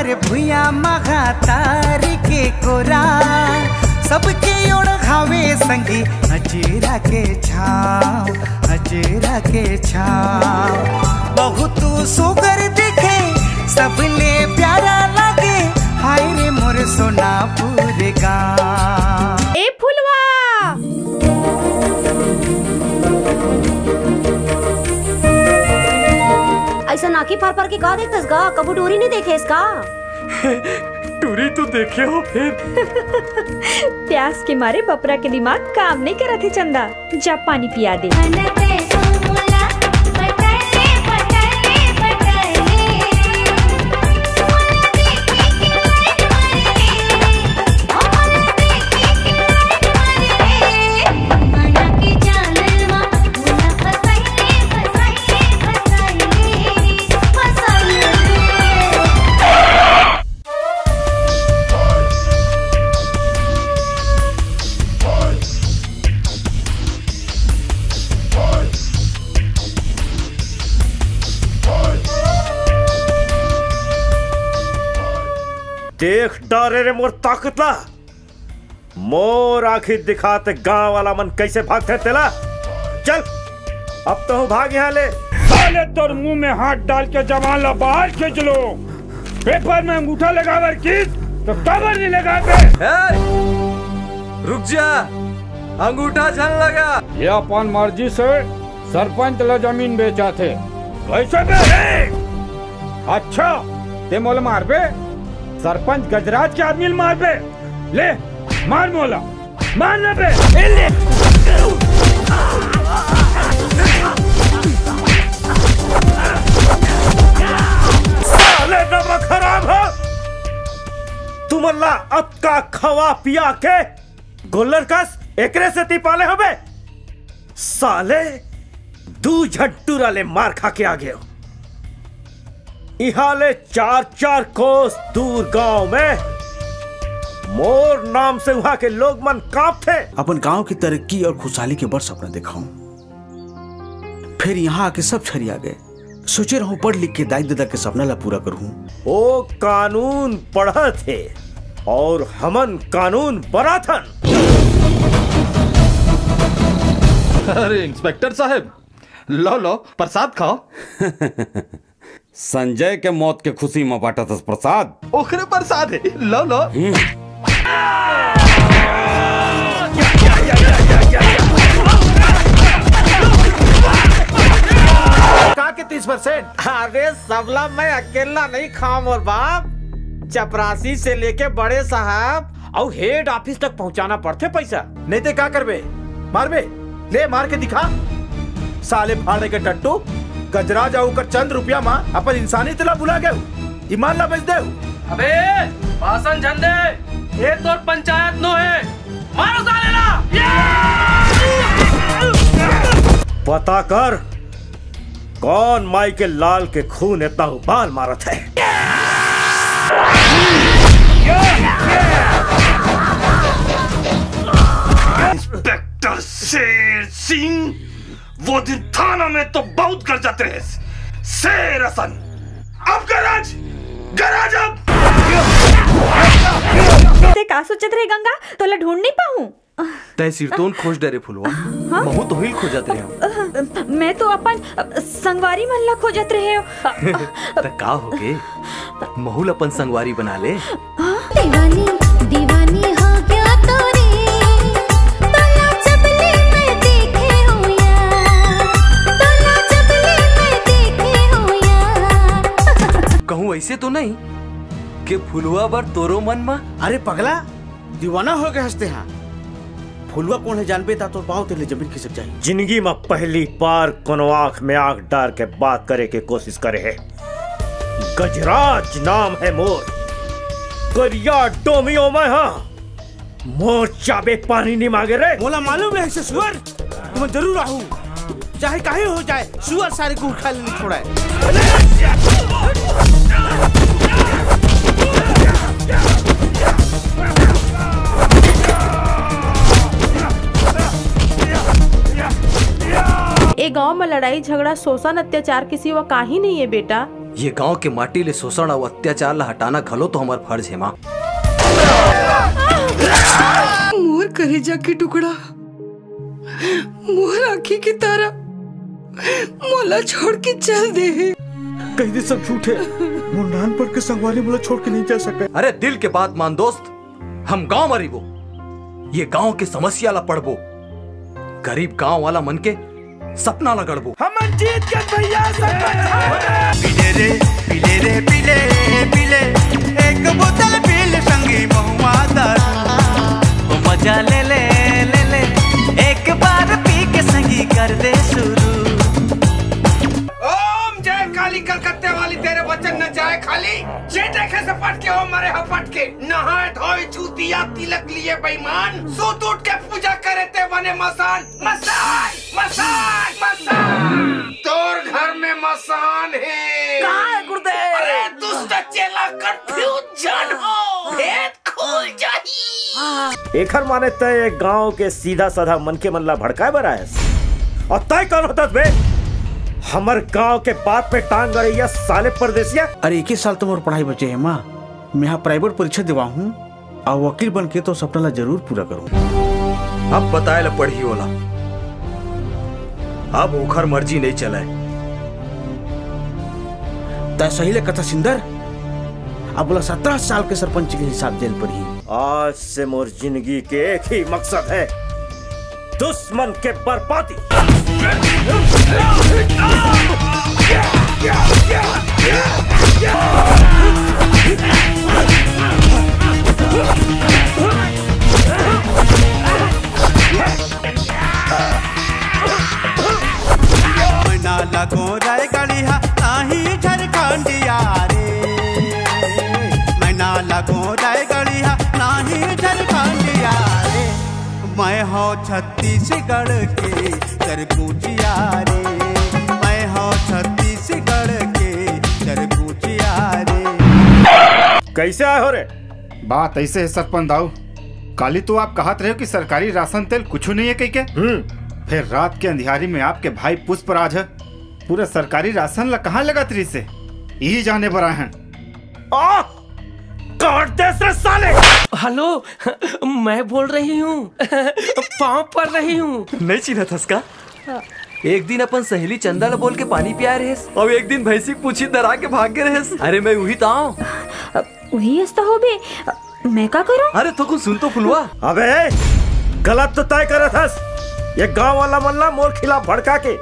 मोर भुया मगा तारी के कोरा सबके ओढ़ खावे संगी अचेरा के छाव अचेरा के छाव बहुत सुगर दिखे सबले प्यारा लगे हाय रे मोर सोनापुर गाँव। ए फुलवा ऐसा नाकी फार फार के का देखतस गा? कबू टूरी नहीं देखे इसका? टूरी तो देखे हो फिर? प्यास के मारे बपरा के दिमाग काम नहीं करत है चंदा। जा पानी पिया दे। देख डारे रे मोर ताकतला मोर आखिर दिखाते गांव वाला मन कैसे भागते तेला। चल अब तो भाग यहाँ ले। साले तोर मुंह में हाथ डाल के जवान ला बाहर खींच लो। पेपर में अंगूठा लगावर किस तो कवर नहीं लगाते। रुक जा, अंगूठा झल लगा। ये अपन मर्जी से सरपंच ला जमीन बेचा थे वैसे पे। अच्छा ते मोल मार पे सरपंच गजराज के आदमी मार पे ले मार मोला मारने पे ले। साले नमक खराब है तुम अल्लाह अब का खवा पिया के गोलर कस एकरे से ती पाले हबे। साले दू झट्टूरा ले मार खा के आ गए हो। इहाले 4-4 कोस दूर गांव में मोर नाम से वहां के लोग मन कांप थे। अपन गांव की तरक्की और खुशहाली के बड़ सपना दिखाऊं, फिर यहाँ आके सब छरिया गए। सोचे रहूं पढ़ लिख के दाई दादा के सपना ला पूरा करूं। ओ कानून पढ़ा थे और हमन कानून बना थन। अरे इंस्पेक्टर साहब लो लो प्रसाद खाओ। संजय के मौत के खुशी में बांटा था प्रसाद। ओखरे प्रसाद है, लो लो। का के 30%? अरे सबला मैं अकेला नहीं खाऊं और बाप चपरासी से लेके बड़े साहब और हेड ऑफिस तक पहुंचाना पड़ते पैसा। नहीं ते का करबे? मारबे? ले मार के दिखा। साले फाड़े के टट्टू गजराज आऊ कर चंद रुपया मां अपन इंसानी तला भुला गए। ईमान ला बेच दे। अबे भाषण झंडे ये तो पंचायत नो है, मारो साले ना। पता कर कौन माई के लाल के खून इतना उबाल मारत है। इंस्पेक्टर शेर सिंह वो दिन थाना में तो बहुत कर जाते हैं। शेर हसन अब गराज गराज अब ते का सोचत रहे गंगा तोला ढूंढ नहीं पाऊं। तय सिरतोन खोज डरे फुलवा। महू तो हिल खोजत रहे हम। मैं तो अपन संगवारी महल्ला खोजत रहे हो। त का होगे महूल अपन संगवारी बना ले। दीवानी दीवानी हो गया तोरी तोला चबले में देखे हो यार तोला चबले में देखे हो यार। कहूँ ऐसे तो नहीं कि फुलवा बर तोरो मन मा। अरे पगला दीवाना हो गए हंसते हैं। फुलवा कौन है जानबे ता तो पाओ तेरे जमीन खिसक जाए। जिंदगी में पहली बार कोनो आंख में आंख डाल के बात करे के कोशिश करे है। गजराज नाम है मोर करिया डोमियो में। हाँ मोर चाबे पानी नहीं मांगे रे। मोला मालूम है सुअर तुम जरूर आहू चाहे काहे हो जाए सुअर सारे को उठा लेने छोड़ा है। ए गांव में लड़ाई झगड़ा शोषण अत्याचार के सिवा का ही नहीं है बेटा। ये गांव के माटी ले शोषण और अत्याचार ला हटाना घलो तो हमार फर्ज है माँ। मोर कलेजा के टुकड़ा, मोर आँखी की तारा मोला छोड़ के चल दे। कहीं दे सब झूठे। मुंडान पर के संगवारी मोला छोड़ के नहीं जा सके। अरे दिल के बात मान दोस्त, हम गांव मरीबो, ये गांव की समस्या ला पड़बो, गरीब गांव वाला मन के सपना ला गड़बो। हम जीत के भैया पीले रे पीले रे पीले पीले एक बोतल पीले संगी महुआ दारू ओ मजा ले ले ले ले एक बार पी के संगी कर दे शुरू। ओम जय काली कलकत्ते वाली तेरे वचन न जाए खाली। जे देखे से पट के हो मरे हो पट के, नहाए धोए चूतिया तिलक लिए बेईमान, सूत उठ के पूजा करे ते बने मसान। मसान मसान मसान तोर घर में मसान है। कहाँ है गुरुदेव? अरे दुष्ट चेला कंफ्यूज जान हो, भेद खुल जाही। एखर माने तय एक गांव के सीधा साधा मन के मनला भड़काए बरायस और तय कौन होता बे? हमर गांव के बात पे टांग गड़ैया साले परदेसिया। अरे 21 साल तो मोर पढ़ाई बचे है माँ। मैं यहाँ प्राइवेट परीक्षा देवा हूँ और वकील बन के तो सपना ला जरूर पूरा करूँ। अब बताए ला पढ़ी होला, अब ओखर मर्जी नहीं चला है। तय सही ले कथा सिंदर। अब बोला 17 साल के सरपंच के हिसाब जेल पर ही। आज से मोर जिंदगी के एक ही मकसद है, दुश्मन के बर्बादी। मैना लगो राय गड़िया नाही झारखंडिया रे, मैना लगो राय गड़िया नाही झारखंडिया रे, मैं हो छत्तीसगढ़ के तरकुचिया रे, मैं हो छत्तीसगढ़ के तरकुचिया रे। कैसे आए हो रे? बात ऐसे है सरपंच दाऊ, काली तो आप कहत रहे हो कि सरकारी राशन तेल कुछ नहीं है कहीं के। फिर रात के अंधियारी में आपके भाई पुष्पराज है पूरे सरकारी राशन ला कहाँ लगा तरी से यही जाने पर आए हैं। काट दे से साले। हेलो, मैं बोल रही हूँ, पाँव पड़ रही हूँ। नहीं चिन्ह था उसका। एक दिन अपन सहेली चंदा ला बोल के पानी पिया रहेस और एक दिन भैंसी पूछी दरा के भाग गए रहेस। अरे मैं वही ताऊं। वही ऐसा हो बे, मैं क्या करूं? अरे तो कुछ सुन तो फुलवा। अबे गलत तो तय कर था। ये गांव वाला मल्ला मोर खिलाफ भड़का के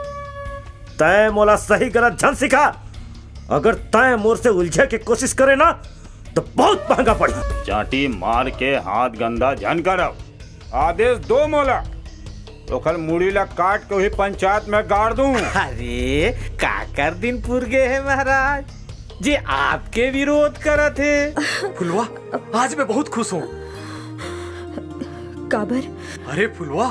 तय मोला सही गलत झन सिखा। अगर तय मोर से उलझे की कोशिश करे ना तो बहुत महंगा पड़ी। चाटी मार के हाथ गंदा झन करब। आदेश दो मोला, ओखल मुड़ी ला काट के वही पंचायत में गाड़ दूं। अरे काकर दिन पुर गए है महाराज जी, आपके विरोध करा थे। फुलवा आज मैं बहुत खुश हूँ। काबर? अरे फुलवा,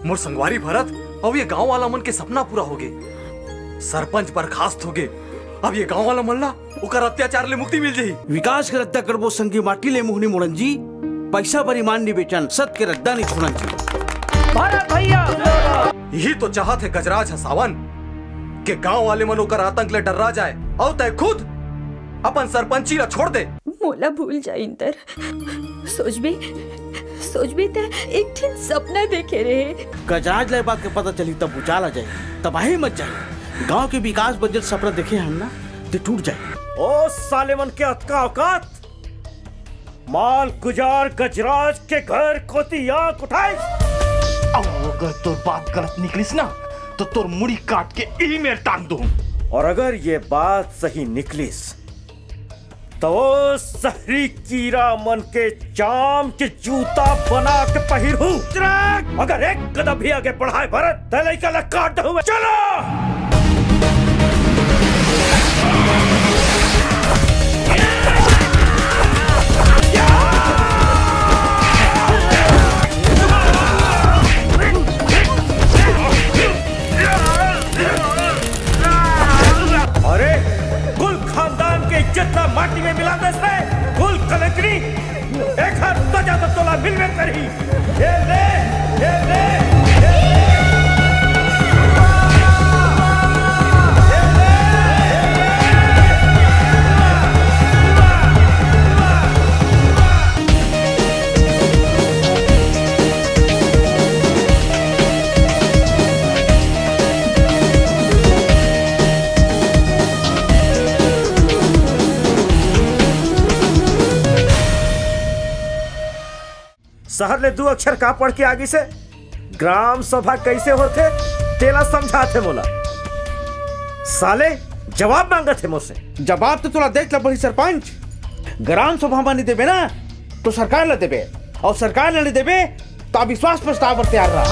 मोर संगवारी भरत अब ये गांव वाला मन के सपना पूरा हो गए। सरपंच बर्खास्त हो गए। अब ये गांव वाला मन ला ओकर अत्याचार ले मुक्ति मिल जाही। विकास के रद्दा करबो संगी माटी ले मुहनी मोड़न जी, पैसा पर ईमान नहीं बेचन, सत के रद्दा नहीं छोड़न जी। भारत भैया यही तो चाहत है गजराज हसावन के गांव वाले मन ओकर आतंक ले डर्रा जाए और तय खुद अपन सरपंची ला छोड़ दे। मोला भूल जा इंदर। सोच भी ते एक दिन सपना देखे रहे। गजराज ले बात के पता चली तब उचाल आ जाए, तबाही मच जाए। गांव के विकास बजट सपना देखे हम ना तो टूट जाए। ओ साले मन के अतका औकात, माल गुजार गजराज के घर कोती आंख उठाई। अगर तोर बात गलत निकलिस ना तो तोर मुड़ी काट के यही में टांग दूं। और अगर ये बात सही निकलिस तो सहरी कीरा मन के चाम के जूता बना के पहिरूं। अगर एक कदम भी आगे बढ़ाए भरत तो लइका ला काट दूं। चलो अरे कुल खानदान के इज्जत माटी में मिला दे से कुल कलंकनी एक हाथ तजा तो तोला मिल में करही। ये ले ये ले शहर ले 2 अक्षर का पढ़ के आगे से ग्राम सभा कैसे होते तेला समझाते मोला। साले जवाब मांगा थे मुझसे। जवाब तो थोड़ा देख ला बड़ी सरपंच। ग्राम सभा में नहीं देवे ना तो सरकार ला देवे, और सरकार ला नहीं देवे तो अविश्वास प्रस्ताव पर तैयार रहा।